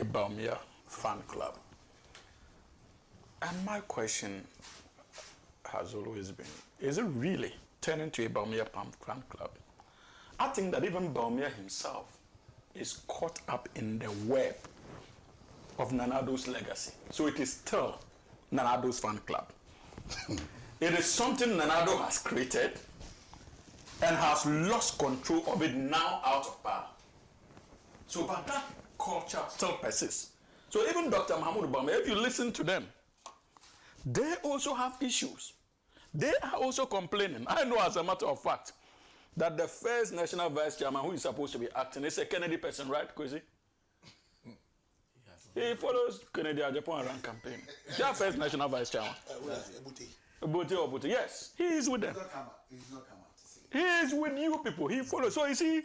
Bawumia fan club. And my question has always been, is it really turning to a Bawumia fan club? I think that even Bawumia himself is caught up in the web of Nana Addo's legacy. So it is still Nana Addo's fan club. It is something Nana Addo has created and has lost control of it now out of power. So, but that culture still persists. So even Dr. Mahamudu Bawumia, if you listen to them, they also have issues. They are also complaining. I know as a matter of fact that the first national vice chairman who is supposed to be acting is a Kennedy person, right, Kwesi? He follows Kennedy Agyapong around campaign. Their first national vice chairman. Obuti, yes. He is with them. He's not come out to say. He is with you people. He follows. So you see,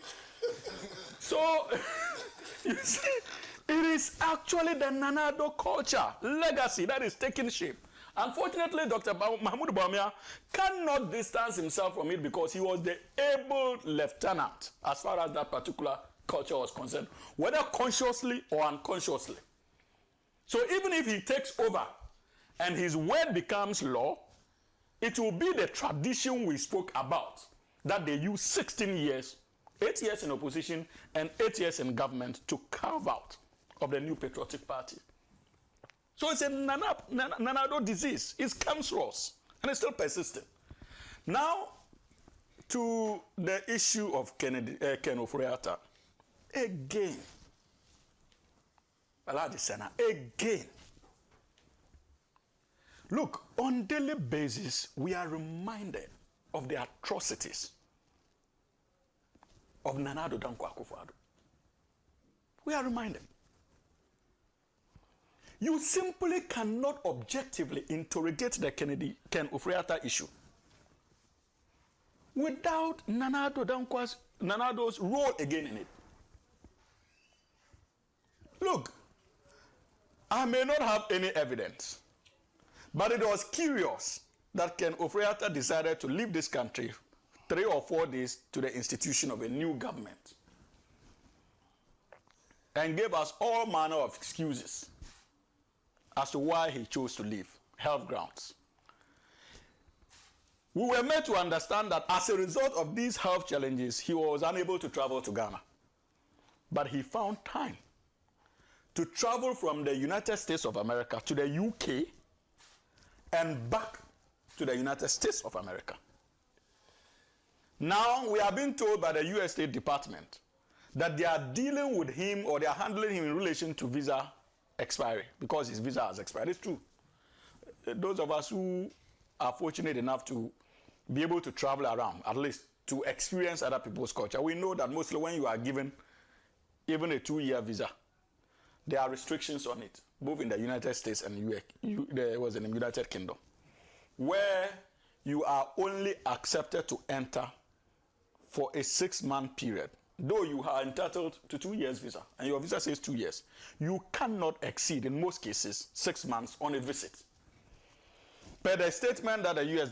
you see, it is actually the Nana Addo culture, legacy that is taking shape. Unfortunately, Dr. Mahamudu Bawumia cannot distance himself from it because he was the able lieutenant as far as that particular culture was concerned, whether consciously or unconsciously. So even if he takes over and his word becomes law, it will be the tradition we spoke about, that they use 16 years, 8 years in opposition and 8 years in government to carve out of the New Patriotic Party. So it's a Nana Addo disease. It's cancerous and it's still persistent. Now, to the issue of Ken Ofori-Atta. Again, again. Look, on daily basis, we are reminded of the atrocities of Nana Addo Dankwa Akufo-Addo. We are reminded. You simply cannot objectively interrogate the Ken Ofori-Atta issue without Nana Addo's role again in it. Look, I may not have any evidence, but it was curious that Ken Ofori-Atta decided to leave this country 3 or 4 days to the institution of a new government and gave us all manner of excuses as to why he chose to leave, health grounds. We were made to understand that as a result of these health challenges, he was unable to travel to Ghana. But he found time to travel from the United States of America to the UK and back to the United States of America. Now, we are being told by the US State Department that they are dealing with him or they are handling him in relation to visa expiry because his visa has expired. It's true. Those of us who are fortunate enough to be able to travel around, at least to experience other people's culture, we know that mostly when you are given even a 2-year visa, there are restrictions on it, both in the United States and there was in the United Kingdom, where you are only accepted to enter for a 6-month period. Though you are entitled to 2 years visa, and your visa says 2 years, you cannot exceed, in most cases, 6 months on a visit. Per the statement that the US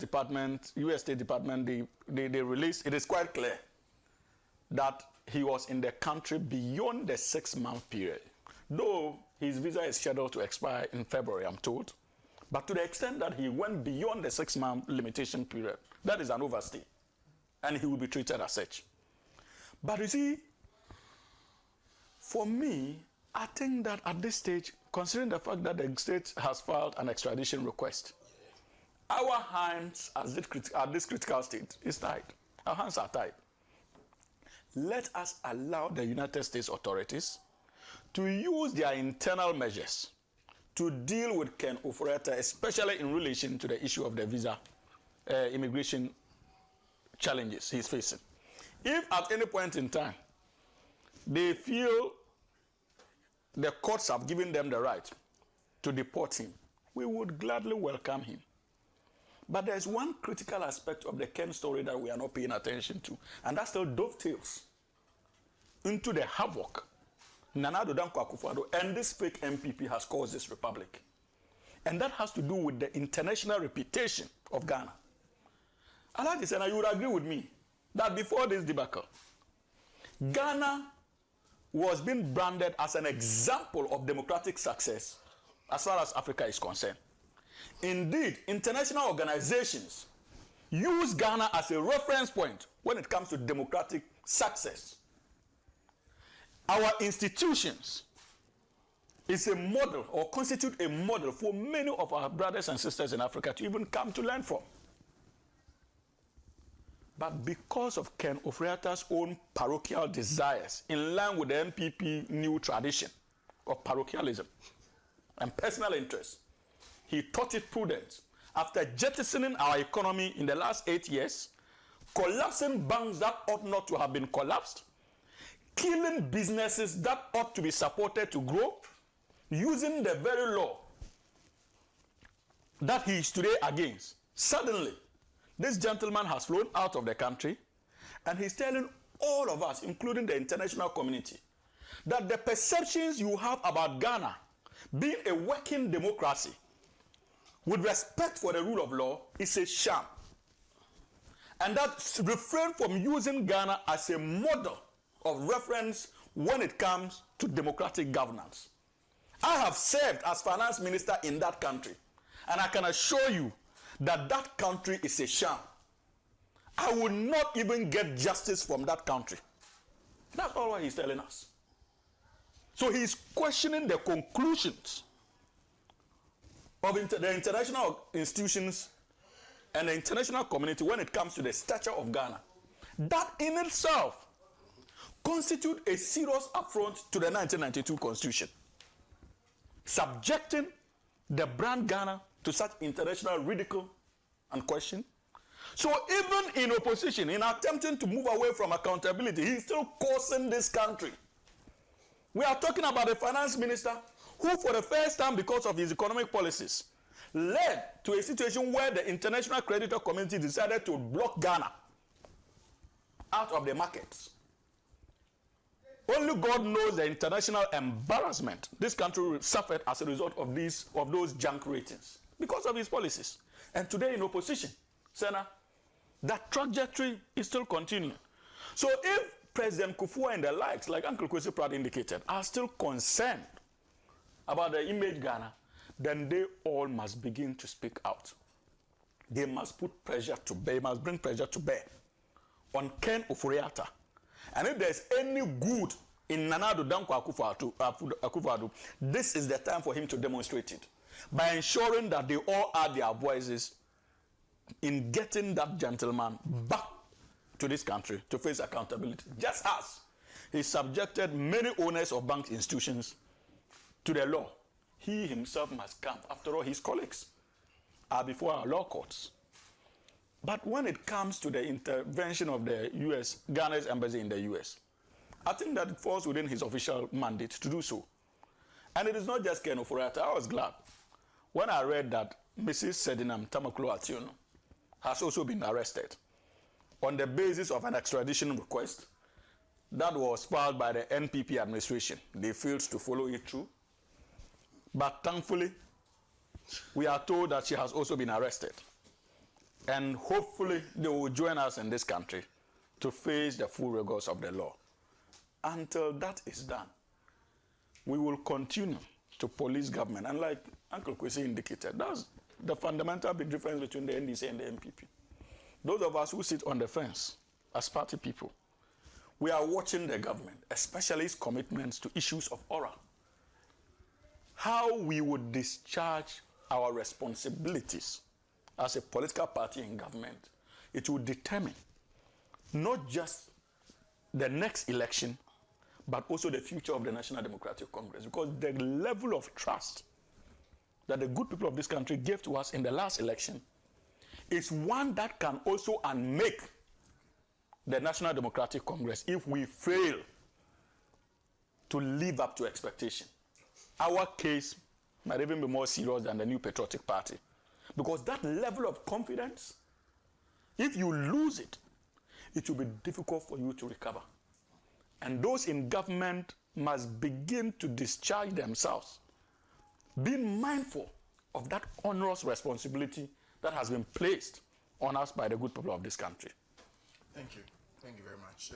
State Department, they released, it is quite clear that he was in the country beyond the 6-month period. Though his visa is scheduled to expire in February, I'm told. But to the extent that he went beyond the 6-month limitation period, that is an overstay. And he will be treated as such. But you see, for me, I think that at this stage, considering the fact that the state has filed an extradition request, our hands at this critical state is tied. Our hands are tied. Let us allow the United States authorities to use their internal measures to deal with Ken Ofori-Atta, especially in relation to the issue of the visa immigration challenges he's facing. If at any point in time they feel the courts have given them the right to deport him, we would gladly welcome him. But there's one critical aspect of the Ken story that we are not paying attention to, and that still dovetails into the havoc Nana Addo Dankwa Akufo-Addo and this fake MPP has caused this republic. And that has to do with the international reputation of Ghana. Alhaji Sena, you would agree with me that before this debacle, Ghana was being branded as an example of democratic success as far as Africa is concerned. Indeed, international organizations use Ghana as a reference point when it comes to democratic success. Our institutions is a model or constitute a model for many of our brothers and sisters in Africa to even come to learn from. But because of Ken Ofori-Atta's own parochial desires, in line with the NPP new tradition of parochialism and personal interest, he thought it prudent, after jettisoning our economy in the last 8 years, collapsing banks that ought not to have been collapsed, killing businesses that ought to be supported to grow, using the very law that he is today against. Suddenly, this gentleman has flown out of the country, and he's telling all of us, including the international community, that the perceptions you have about Ghana being a working democracy with respect for the rule of law is a sham. And that refrain from using Ghana as a model of reference when it comes to democratic governance. I have served as finance minister in that country, and I can assure you that that country is a sham. I will not even get justice from that country. That's all what he's telling us. So he's questioning the conclusions of the international institutions and the international community when it comes to the stature of Ghana. That in itself constitutes a serious affront to the 1992 Constitution, subjecting the brand Ghana to such international ridicule and question. So even in opposition, in attempting to move away from accountability, he's still causing this country. We are talking about a finance minister who, for the first time, because of his economic policies, led to a situation where the international creditor community decided to block Ghana out of the markets. Only God knows the international embarrassment this country suffered as a result of those junk ratings because of his policies. And today in opposition, Senna, that trajectory is still continuing. So if President Kufuor and the likes, like Uncle Kwesi Pratt indicated, are still concerned about the image Ghana, then they all must begin to speak out. They must put pressure to bear, they must bring pressure to bear on Ken Ofori-Atta. And if there's any good in Nana Addo Dankwa Akufo-Addo, this is the time for him to demonstrate it by ensuring that they all add their voices in getting that gentleman back to this country to face accountability, just as he subjected many owners of bank institutions to the law. He himself must come. After all, his colleagues are before our law courts. But when it comes to the intervention of the U.S., Ghana's embassy in the U.S., I think that it falls within his official mandate to do so. And it is not just Ken Ofori-Atta. I was glad when I read that Mrs. Sedinam Tamaklo-Atieno has also been arrested on the basis of an extradition request that was filed by the NPP administration. They failed to follow it through. But thankfully, we are told that she has also been arrested. And hopefully, they will join us in this country to face the full rigors of the law. Until that is done, we will continue to police government. And like Uncle Kwesi indicated, that's the fundamental big difference between the NDC and the NPP. Those of us who sit on the fence as party people, we are watching the government, especially its commitments to issues of aura. How we would discharge our responsibilities as a political party in government, it will determine not just the next election, but also the future of the National Democratic Congress. Because the level of trust that the good people of this country gave to us in the last election is one that can also unmake the National Democratic Congress if we fail to live up to expectation. Our case might even be more serious than the New Patriotic Party. Because that level of confidence, if you lose it, it will be difficult for you to recover. And those in government must begin to discharge themselves, being mindful of that onerous responsibility that has been placed on us by the good people of this country. Thank you. Thank you very much.